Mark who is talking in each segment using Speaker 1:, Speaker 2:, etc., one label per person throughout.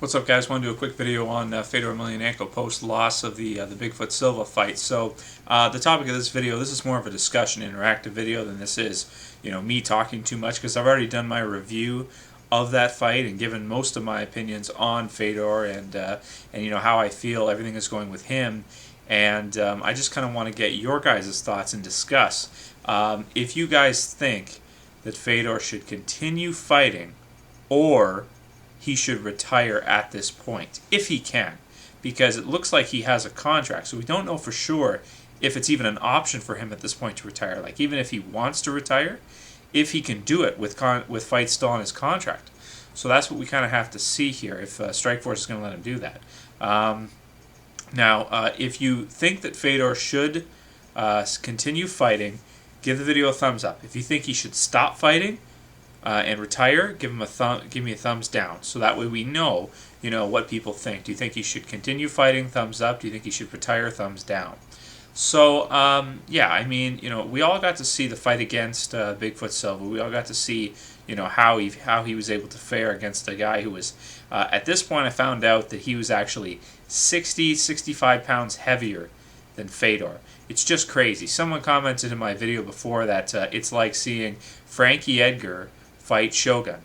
Speaker 1: What's up, guys? Want to do a quick video on Fedor Emelianenko post-loss of the Big Foot Silva fight. So the topic of this video, this is more of a discussion, interactive video than this is, me talking too much, because I've already done my review of that fight and given most of my opinions on Fedor and how I feel everything is going with him. And I just kind of want to get your guys' thoughts and discuss if you guys think that Fedor should continue fighting or he should retire at this point, if he can, because it looks like he has a contract, so we don't know for sure if it's even an option for him at this point to retire. Like, even if he wants to retire, if he can do it with fights still on his contract. So that's what we kind of have to see here, if Strikeforce is going to let him do that. Now, if you think that Fedor should continue fighting, give the video a thumbs up. If you think he should stop fighting and retire, give me a thumbs down, so that way we know, what people think. Do you think he should continue fighting? Thumbs up. Do you think he should retire? Thumbs down. So yeah, I mean, we all got to see the fight against Big Foot Silva. We all got to see, how he was able to fare against a guy who was, at this point, I found out that he was actually 65 pounds heavier than Fedor. It's just crazy. Someone commented in my video before that it's like seeing Frankie Edgar fight Shogun.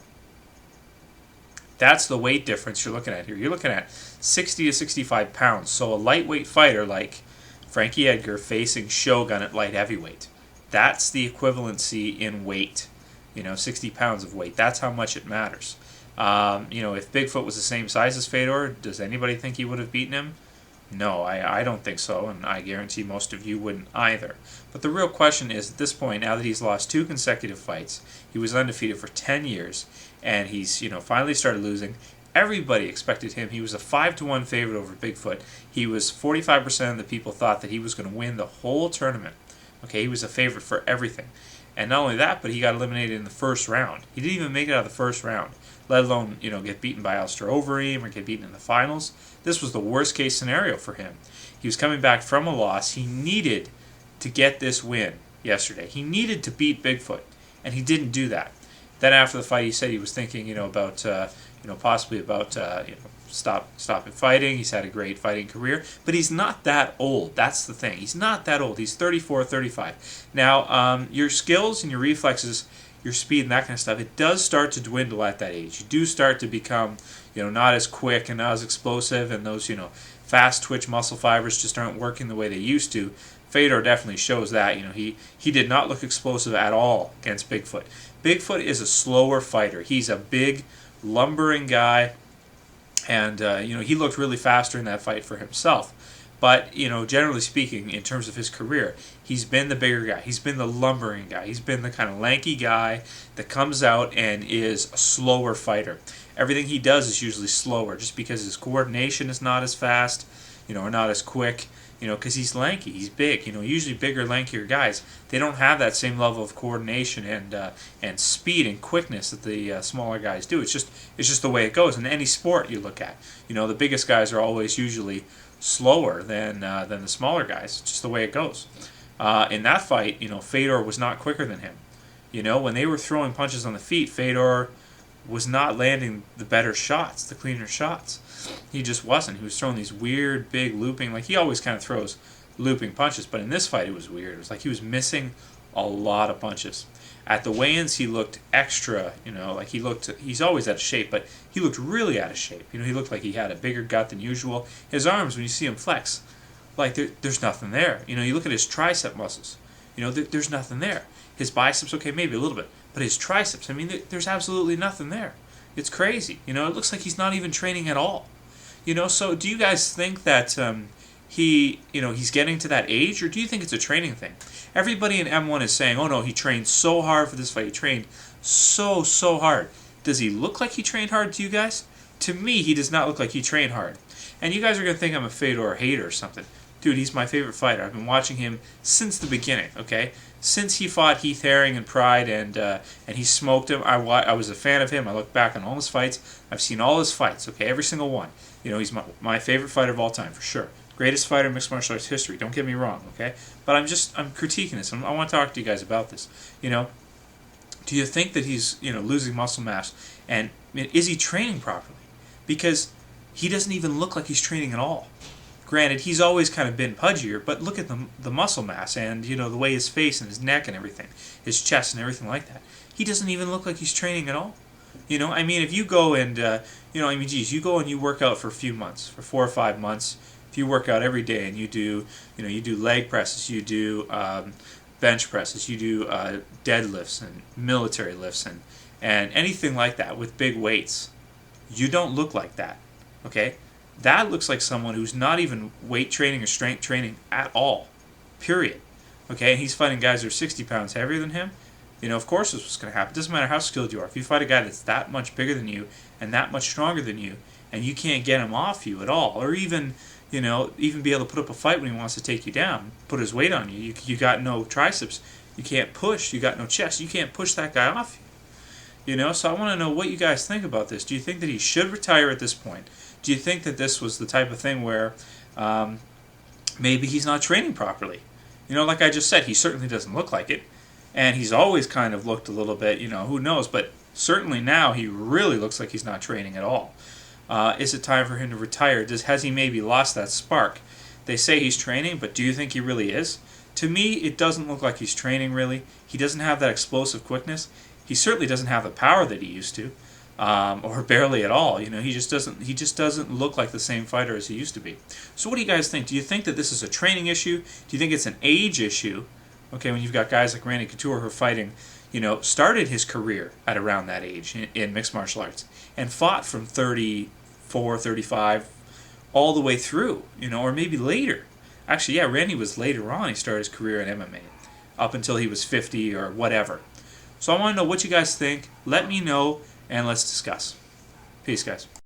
Speaker 1: That's the weight difference you're looking at here. You're looking at 60 to 65 pounds. So a lightweight fighter like Frankie Edgar facing Shogun at light heavyweight. That's the equivalency in weight. 60 pounds of weight. That's how much it matters. If Bigfoot was the same size as Fedor, does anybody think he would have beaten him? No, I don't think so, and I guarantee most of you wouldn't either. But the real question is, at this point, now that he's lost 2 consecutive fights, he was undefeated for 10 years, and he's finally started losing. Everybody expected him. He was a 5-1 favorite over Bigfoot. He was 45% of the people thought that he was going to win the whole tournament. Okay, he was a favorite for everything. And not only that, but he got eliminated in the first round. He didn't even make it out of the first round, let alone, get beaten by Alistair Overeem or get beaten in the finals. This was the worst case scenario for him. He was coming back from a loss. He needed to get this win yesterday. He needed to beat Bigfoot, and he didn't do that. Then after the fight, he said he was thinking, about, possibly about, stopping fighting. He's had a great fighting career, but he's not that old. That's the thing. He's not that old. He's 34, 35. Now, your skills and your reflexes, your speed and that kind of stuff, it does start to dwindle at that age. You do start to become, not as quick and not as explosive, and those, fast twitch muscle fibers just aren't working the way they used to. Fedor definitely shows that. He did not look explosive at all against Bigfoot. Bigfoot is a slower fighter. He's a big, lumbering guy, and he looked really faster in that fight for himself. But, generally speaking, in terms of his career, he's been the bigger guy. He's been the lumbering guy. He's been the kind of lanky guy that comes out and is a slower fighter. Everything he does is usually slower, just because his coordination is not as fast, or not as quick, because he's lanky, he's big. Usually bigger, lankier guys, they don't have that same level of coordination and speed and quickness that the smaller guys do. It's just the way it goes. In any sport you look at, the biggest guys are always usually slower than the smaller guys. It's just the way it goes. In that fight, Fedor was not quicker than him. When they were throwing punches on the feet, Fedor was not landing the better shots, the cleaner shots. He just wasn't. He was throwing these weird, big looping, like he always kind of throws looping punches, but in this fight it was weird. It was like he was missing a lot of punches. At the weigh-ins he looked extra, like he's always out of shape, but he looked really out of shape. He looked like he had a bigger gut than usual. His arms, when you see him flex, like there's nothing there. You look at his tricep muscles, there's nothing there. His biceps, okay, maybe a little bit, but his triceps, there's absolutely nothing there. It's crazy. It looks like he's not even training at all. So do you guys think that he's getting to that age, or do you think it's a training thing? Everybody in M1 is saying, oh no, he trained so hard for this fight. He trained so hard. Does he look like he trained hard to you guys? To me, he does not look like he trained hard. And you guys are going to think I'm a Fedor hater or something. Dude, he's my favorite fighter. I've been watching him since the beginning, okay? Since he fought Heath Herring in Pride and he smoked him, I was a fan of him. I look back on all his fights. I've seen all his fights, okay? Every single one. He's my favorite fighter of all time, for sure. Greatest fighter in mixed martial arts history. Don't get me wrong, okay? But I'm critiquing this. I want to talk to you guys about this. Do you think that he's, losing muscle mass? And is he training properly? Because he doesn't even look like he's training at all. Granted, he's always kind of been pudgier, but look at the muscle mass and, you know, the way his face and his neck and everything, his chest and everything like that. He doesn't even look like he's training at all. You know, I mean, if you go and, you know, I mean, geez, you go and you work out for a few months, for 4 or 5 months. If you work out every day and you do, you know, you do leg presses, you do bench presses, you do deadlifts and military lifts and anything like that with big weights, you don't look like that. Okay? That looks like someone who's not even weight training or strength training at all. Period. Okay? And he's fighting guys who are 60 pounds heavier than him. You know, of course this is going to happen. It doesn't matter how skilled you are. If you fight a guy that's that much bigger than you and that much stronger than you, and you can't get him off you at all, or even, you know, even be able to put up a fight when he wants to take you down, put his weight on you. You got no triceps. You can't push. You got no chest. You can't push that guy off you. You know, so I want to know what you guys think about this. Do you think that he should retire at this point? Do you think that this was the type of thing where maybe he's not training properly? You know, like I just said, he certainly doesn't look like it. And he's always kind of looked a little bit, you know, who knows. But certainly now he really looks like he's not training at all. Is it time for him to retire? Has he maybe lost that spark? They say he's training, but do you think he really is? To me, it doesn't look like he's training really. He doesn't have that explosive quickness. He certainly doesn't have the power that he used to, or barely at all. You know, he just doesn't look like the same fighter as he used to be. So what do you guys think? Do you think that this is a training issue? Do you think it's an age issue? Okay, when you've got guys like Randy Couture who are fighting, you know, started his career at around that age in mixed martial arts and fought from 34, 35 all the way through, you know, or maybe later. Actually, yeah, Randy was later on. He started his career in MMA up until he was 50 or whatever. So I want to know what you guys think. Let me know, and let's discuss. Peace, guys.